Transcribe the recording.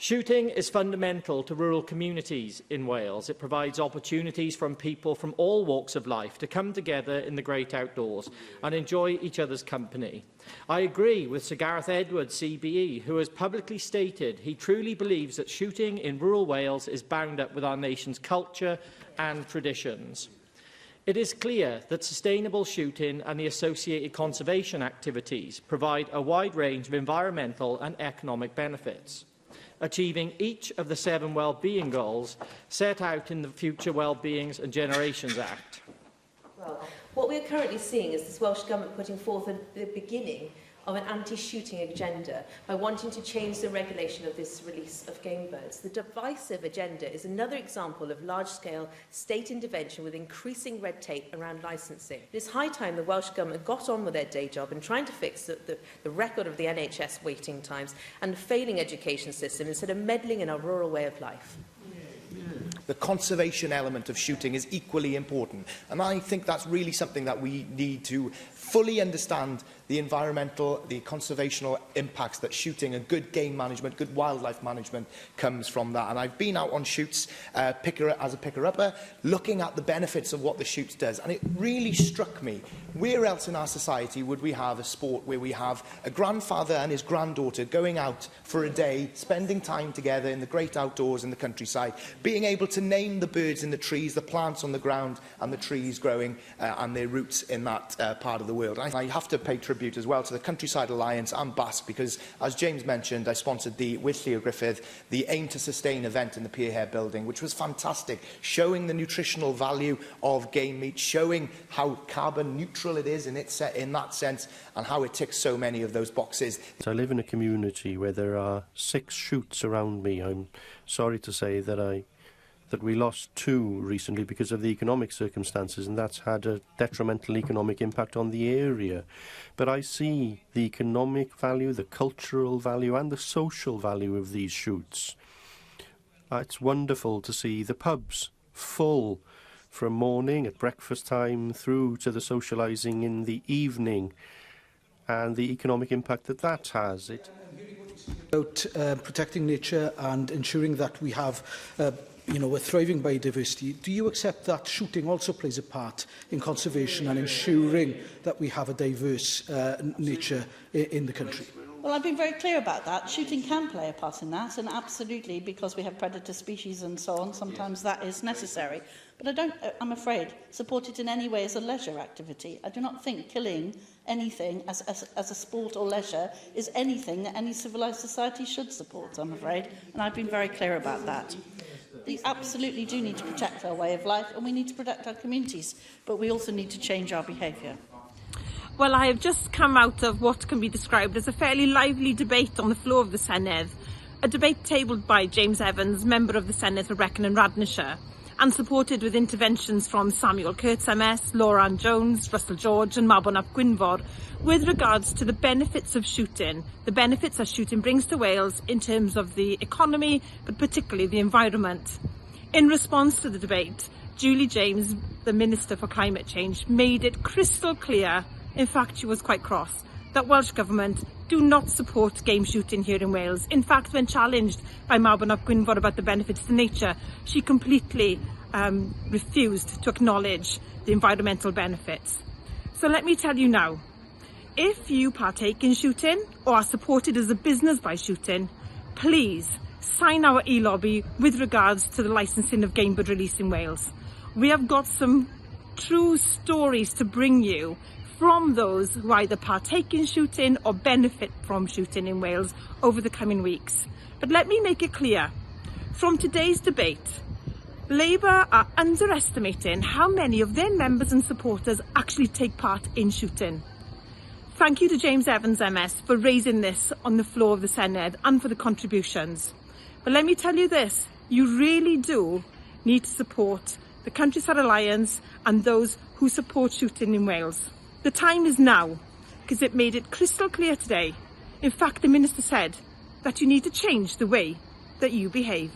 Shooting is fundamental to rural communities in Wales. It provides opportunities for people from all walks of life to come together in the great outdoors and enjoy each other's company. I agree with Sir Gareth Edwards, CBE, who has publicly stated he truly believes that shooting in rural Wales is bound up with our nation's culture and traditions. It is clear that sustainable shooting and the associated conservation activities provide a wide range of environmental and economic benefits, achieving each of the 7 well-being goals set out in the Future Wellbeings and Generations Act. Well, what we are currently seeing is this Welsh Government putting forth the beginning of an anti-shooting agenda by wanting to change the regulation of this release of game birds. The divisive agenda is another example of large-scale state intervention with increasing red tape around licensing. It is high time the Welsh Government got on with their day job in trying to fix the record of the NHS waiting times and the failing education system instead of meddling in our rural way of life. The conservation element of shooting is equally important, and I think that's really something that we need to fully understand the environmental, the conservational impacts that shooting and good game management, good wildlife management comes from that. And I've been out on shoots as a picker-upper, looking at the benefits of what the shoots does, and it really struck me, where else in our society would we have a sport where we have a grandfather and his granddaughter going out for a day, spending time together in the great outdoors in the countryside, being able to name the birds in the trees, the plants on the ground and the trees growing and their roots in that part of the world. I have to pay tribute as well to the Countryside Alliance and BASC because, as James mentioned, I sponsored with Leo Griffith the Aim to Sustain event in the Pierhead building, which was fantastic, showing the nutritional value of game meat, showing how carbon neutral it is in that sense, and how it ticks so many of those boxes. I live in a community where there are 6 shoots around me. I'm sorry to say that we lost 2 recently because of the economic circumstances, and that's had a detrimental economic impact on the area. But I see the economic value, the cultural value and the social value of these shoots. It's wonderful to see the pubs full from morning at breakfast time through to the socialising in the evening, and the economic impact that has. About protecting nature and ensuring that we have we're thriving biodiversity. Do you accept that shooting also plays a part in conservation and ensuring that we have a diverse nature in the country? Well, I've been very clear about that. Shooting can play a part in that, and absolutely, because we have predator species and so on, sometimes that is necessary. But I don't, I'm afraid, support it in any way as a leisure activity. I do not think killing anything as a sport or leisure is anything that any civilised society should support, I'm afraid. And I've been very clear about that. We absolutely do need to protect our way of life, and we need to protect our communities, but we also need to change our behaviour. Well, I have just come out of what can be described as a fairly lively debate on the floor of the Senedd, a debate tabled by James Evans, member of the Senedd for Brecon and Radnorshire, and supported with interventions from Samuel Kurtz MS, Laura Ann Jones, Russell George and Mabon ap Gwynfor, with regards to the benefits of shooting, the benefits that shooting brings to Wales in terms of the economy, but particularly the environment. In response to the debate, Julie James, the Minister for Climate Change, made it crystal clear, in fact she was quite cross, that Welsh Government do not support game shooting here in Wales. In fact, when challenged by Mabon ap Gwynfor about the benefits to nature, she completely refused to acknowledge the environmental benefits. So let me tell you now, if you partake in shooting or are supported as a business by shooting, please sign our e-lobby with regards to the licensing of game bird release in Wales. We have got some true stories to bring you from those who either partake in shooting or benefit from shooting in Wales over the coming weeks. But let me make it clear, from today's debate, Labour are underestimating how many of their members and supporters actually take part in shooting. Thank you to James Evans MS for raising this on the floor of the Senedd and for the contributions. But let me tell you this, you really do need to support the Countryside Alliance and those who support shooting in Wales. The time is now, because it made it crystal clear today. In fact, the Minister said that you need to change the way that you behave.